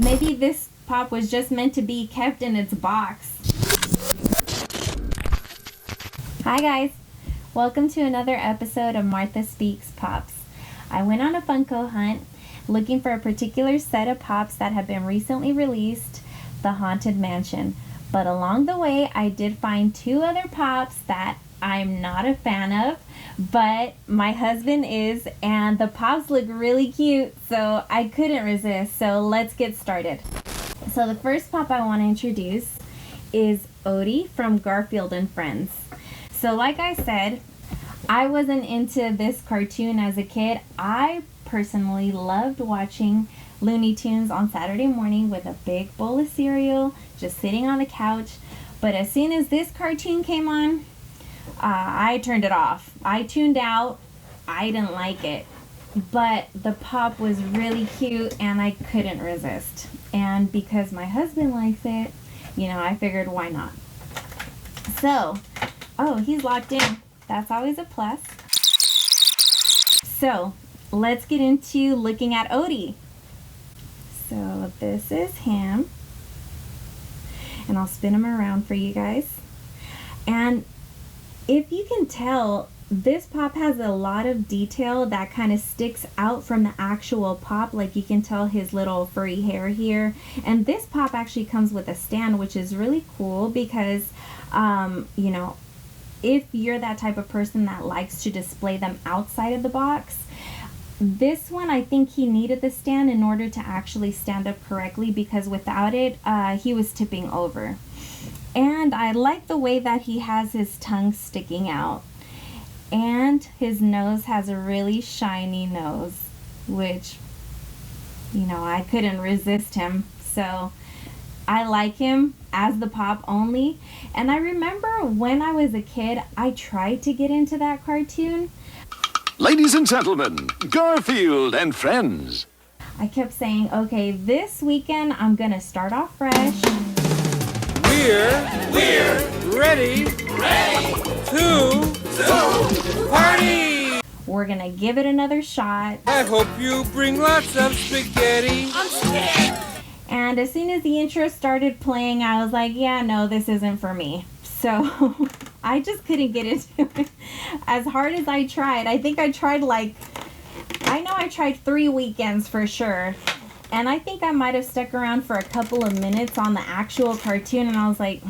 Maybe this pop was just meant to be kept in its box. Hi guys, welcome to another episode of Martha Speaks Pops. I went on a Funko hunt looking for a particular set of pops that have been recently released, the Haunted Mansion. But along the way, I did find two other pops that I'm not a fan of, but my husband is, and the pops look really cute, so I couldn't resist. So let's get started. So the first pop I want to introduce is Odie from Garfield and Friends. So like I said, I wasn't into this cartoon as a kid. I personally loved watching Looney Tunes on Saturday morning with a big bowl of cereal, just sitting on the couch. But as soon as this cartoon came on, I turned it off. I tuned out. I didn't like it. But the pop was really cute and I couldn't resist. And because my husband likes it, I figured why not. So, oh, he's locked in. That's always a plus. So, let's get into looking at Odie. So, this is him. And I'll spin him around for you guys. And if you can tell, this pop has a lot of detail that kind of sticks out from the actual pop. Like you can tell his little furry hair here. And this pop actually comes with a stand, which is really cool because, if you're that type of person that likes to display them outside of the box, this one, I think he needed the stand in order to actually stand up correctly, because without it, he was tipping over. And I like the way that he has his tongue sticking out. And his nose has a really shiny nose, which, I couldn't resist him. So I like him as the pop only. And I remember when I was a kid, I tried to get into that cartoon. Ladies and gentlemen, Garfield and Friends. I kept saying, okay, this weekend I'm going to start off fresh. We're ready to party. We're going to give it another shot. I hope you bring lots of spaghetti. I'm scared. And as soon as the intro started playing, I was like, yeah, no, this isn't for me. So I just couldn't get into it. As hard as I tried, I think I tried I tried 3 weekends for sure. And I think I might have stuck around for a couple of minutes on the actual cartoon. And I was like,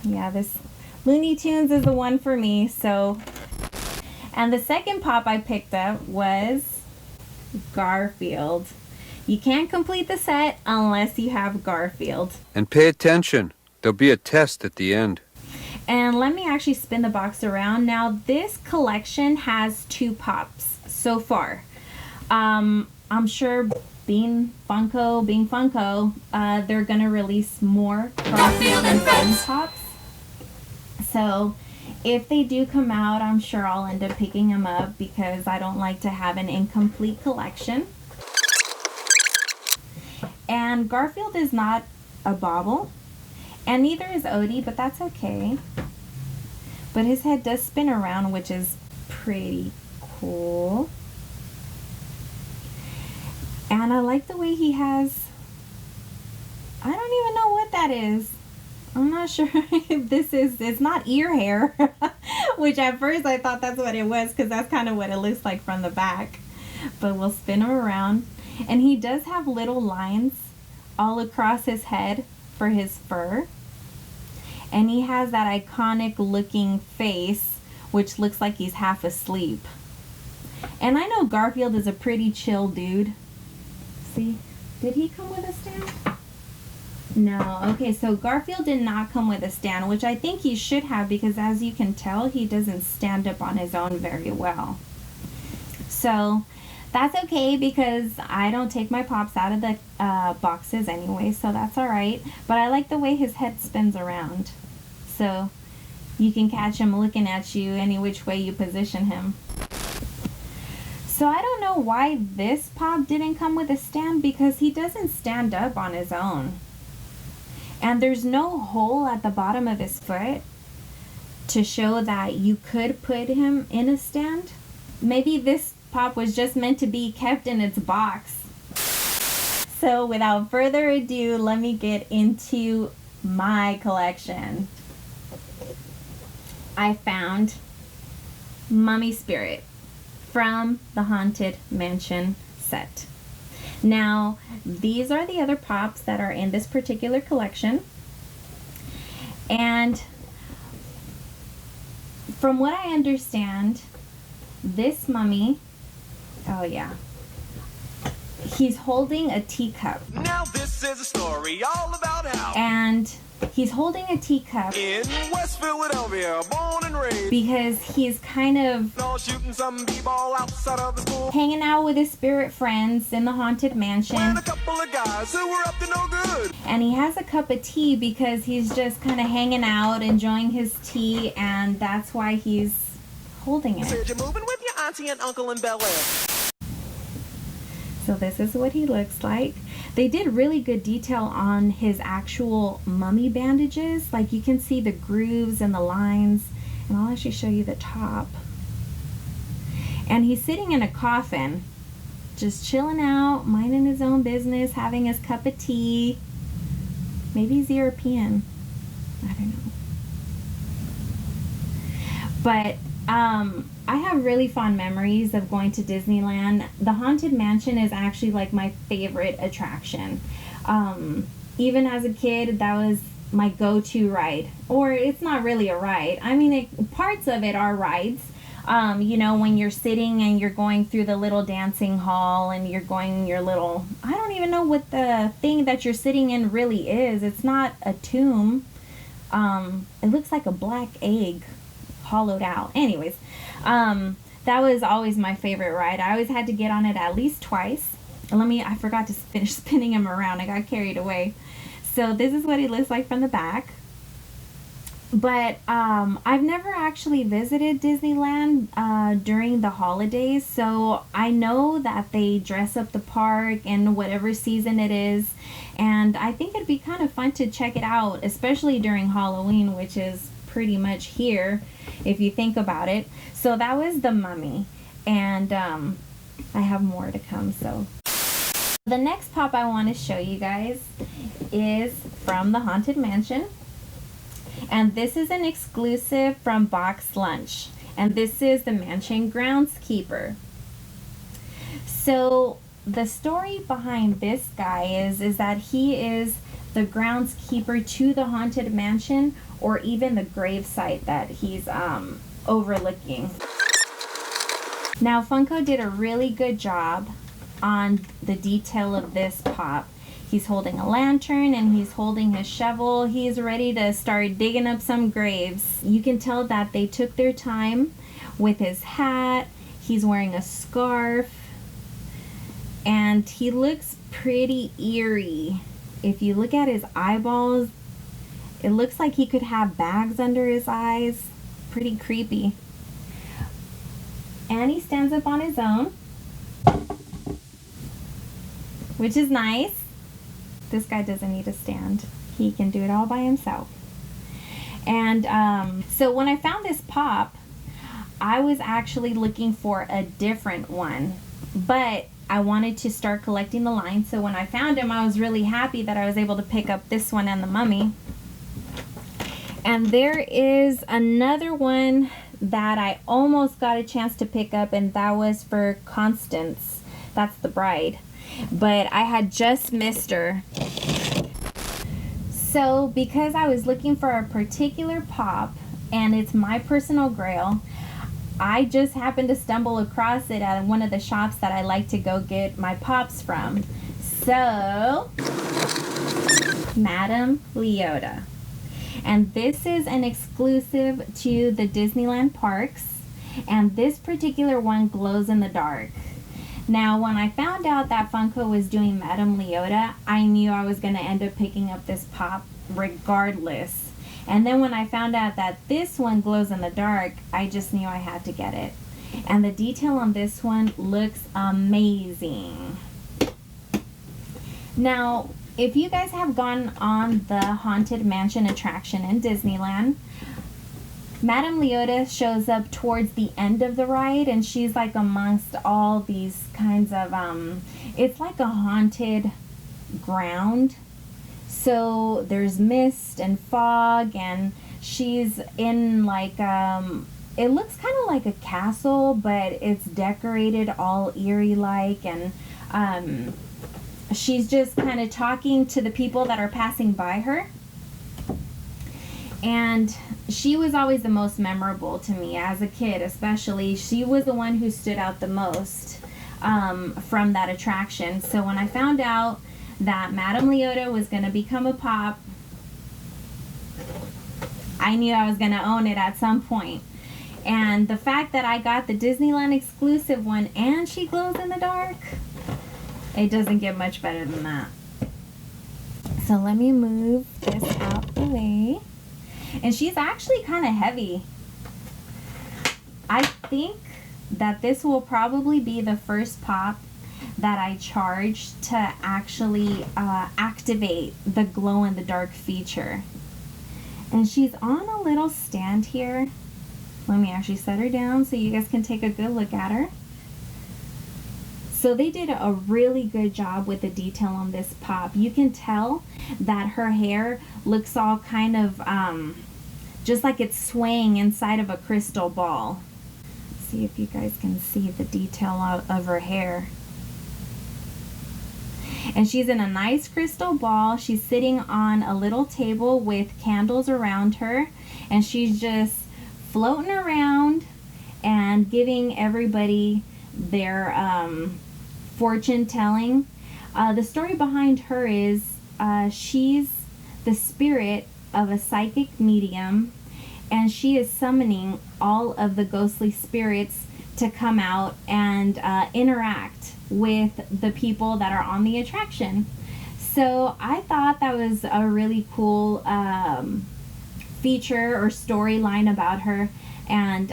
yeah, this Looney Tunes is the one for me. So, and the second pop I picked up was Garfield. You can't complete the set unless you have Garfield. And pay attention. There'll be a test at the end. And let me actually spin the box around. Now, this collection has 2 pops so far. I'm sure being Funko, they're going to release more Garfield and Friends pops. So, if they do come out, I'm sure I'll end up picking them up because I don't like to have an incomplete collection. And Garfield is not a bauble, and neither is Odie, but that's okay. But his head does spin around, which is pretty cool. And I like the way he has, I don't even know what that is. I'm not sure if it's not ear hair, which at first I thought that's what it was because that's kind of what it looks like from the back. But we'll spin him around. And he does have little lines all across his head for his fur. And he has that iconic looking face, which looks like he's half asleep. And I know Garfield is a pretty chill dude. See, did he come with a stand? No. Okay, so Garfield did not come with a stand, which I think he should have because as you can tell, he doesn't stand up on his own very well. So that's okay because I don't take my pops out of the boxes anyway, so that's all right. But I like the way his head spins around. So you can catch him looking at you any which way you position him. So I don't know why this pop didn't come with a stand because he doesn't stand up on his own. And there's no hole at the bottom of his foot to show that you could put him in a stand. Maybe this pop was just meant to be kept in its box. So without further ado, let me get into my collection. I found Mummy Spirit from the Haunted Mansion set. Now, these are the other pops that are in this particular collection. And from what I understand, this mummy, oh yeah, he's holding a teacup. Now this is a story all about how. And he's holding a teacup In West Philadelphia, born and raised. because he's kind of All shooting some b-ball outside of the school. hanging out with his spirit friends in the Haunted Mansion. And a couple of guys who were up to no good. And he has a cup of tea because he's just kind of hanging out, enjoying his tea, and that's why he's holding it. Said you're moving with your auntie and uncle in Bel Air. So this is what he looks like. They did really good detail on his actual mummy bandages. Like you can see the grooves and the lines, and I'll actually show you the top. And he's sitting in a coffin, just chilling out, minding his own business, having his cup of tea. Maybe he's European. I don't know. But I have really fond memories of going to Disneyland. The Haunted Mansion is actually like my favorite attraction. Even as a kid, that was my go-to ride. Or it's not really a ride. I mean, parts of it are rides. You know, when you're sitting and you're going through the little dancing hall and you're going your little, I don't even know what the thing that you're sitting in really is. It's not a tomb. It looks like a black egg hollowed out. Anyways, that was always my favorite ride. I always had to get on it at least twice. And I forgot to finish spinning him around. I got carried away. So this is what he looks like from the back. But I've never actually visited Disneyland during the holidays, so I know that they dress up the park in whatever season it is, and I think it'd be kind of fun to check it out, especially during Halloween, which is pretty much here if you think about it. So that was the mummy, and I have more to come. So the next pop I want to show you guys is from the Haunted Mansion. And this is an exclusive from Box Lunch. And this is the Mansion Groundskeeper. So the story behind this guy is that he is the groundskeeper to the Haunted Mansion, or even the gravesite that he's overlooking. Now Funko did a really good job on the detail of this pop. He's holding a lantern and he's holding his shovel. He's ready to start digging up some graves. You can tell that they took their time with his hat. He's wearing a scarf. And he looks pretty eerie. If you look at his eyeballs, it looks like he could have bags under his eyes. Pretty creepy. And he stands up on his own, which is nice. This guy doesn't need a stand. He can do it all by himself. And so when I found this pop, I was actually looking for a different one. But I wanted to start collecting the line. So when I found him, I was really happy that I was able to pick up this one and the mummy. And there is another one that I almost got a chance to pick up, and that was for Constance. That's the bride. But I had just missed her. So because I was looking for a particular pop, and it's my personal grail, I just happened to stumble across it at one of the shops that I like to go get my pops from. So, Madame Leota. And this is an exclusive to the Disneyland parks, and this particular one glows in the dark. Now, when I found out that Funko was doing Madame Leota, I knew I was going to end up picking up this pop regardless. And then when I found out that this one glows in the dark, I just knew I had to get it. And the detail on this one looks amazing. Now, if you guys have gone on the Haunted Mansion attraction in Disneyland, Madame Leota shows up towards the end of the ride, and she's like amongst all these kinds of, it's like a haunted ground. So there's mist and fog, and she's in like, it looks kind of like a castle, but it's decorated all eerie-like, and she's just kind of talking to the people that are passing by her. And she was always the most memorable to me as a kid, especially. She was the one who stood out the most from that attraction. So when I found out that Madame Leota was going to become a pop, I knew I was going to own it at some point. And the fact that I got the Disneyland exclusive one and she glows in the dark, it doesn't get much better than that. So let me move this out the way. And she's actually kind of heavy. I think that this will probably be the first pop that I charge to actually activate the glow in the dark feature. And she's on a little stand here. Let me actually set her down so you guys can take a good look at her. So they did a really good job with the detail on this pop. You can tell that her hair looks all kind of just like it's swaying inside of a crystal ball. Let's see if you guys can see the detail of her hair. And she's in a nice crystal ball. She's sitting on a little table with candles around her, and she's just floating around and giving everybody their fortune telling. The story behind her is she's the spirit of a psychic medium, and she is summoning all of the ghostly spirits to come out and interact with the people that are on the attraction. So I thought that was a really cool feature or storyline about her, and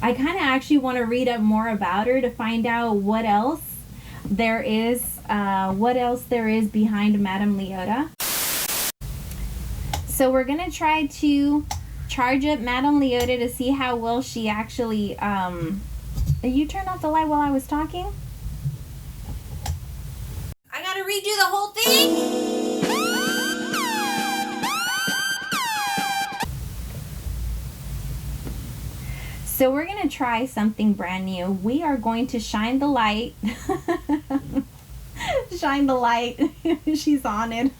I kind of actually want to read up more about her to find out what else there is behind Madame Leota. So we're gonna try to charge up Madame Leota to see how well she actually you turned off the light while I was talking? I gotta redo the whole thing? So we're gonna try something brand new. We are going to shine the light. Shine the light. She's on it.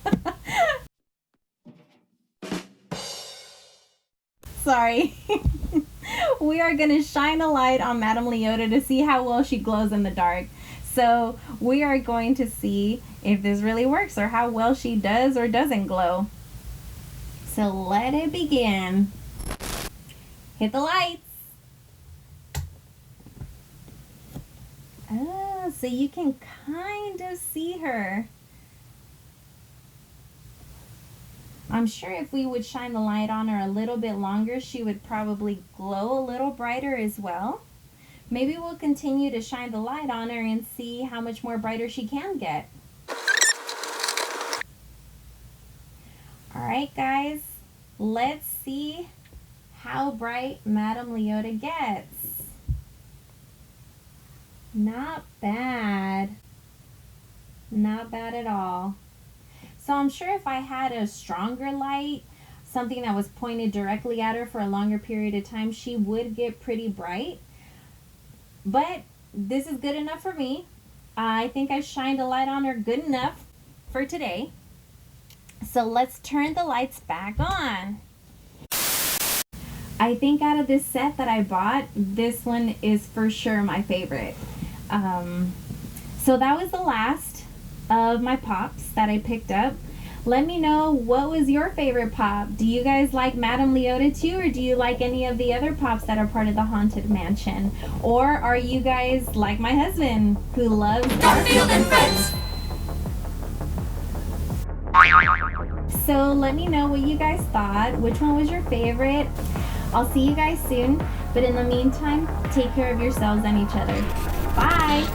Sorry. We are gonna shine a light on Madame Leota to see how well she glows in the dark. So we are going to see if this really works or how well she does or doesn't glow. So let it begin. Hit the lights. Oh, so you can kind of see her. I'm sure if we would shine the light on her a little bit longer, she would probably glow a little brighter as well. Maybe we'll continue to shine the light on her and see how much more brighter she can get. All right, guys, let's see how bright Madame Leota gets. Not bad. Not bad at all. So I'm sure if I had a stronger light, something that was pointed directly at her for a longer period of time, she would get pretty bright. But this is good enough for me. I think I shined a light on her good enough for today. So let's turn the lights back on. I think out of this set that I bought, this one is for sure my favorite. So that was the last of my pops that I picked up. Let me know, what was your favorite pop? Do you guys like Madame Leota too, or do you like any of the other pops that are part of the Haunted Mansion? Or are you guys like my husband, who loves Garfield and Friends? So let me know what you guys thought. Which one was your favorite? I'll see you guys soon, but in the meantime, take care of yourselves and each other. Bye!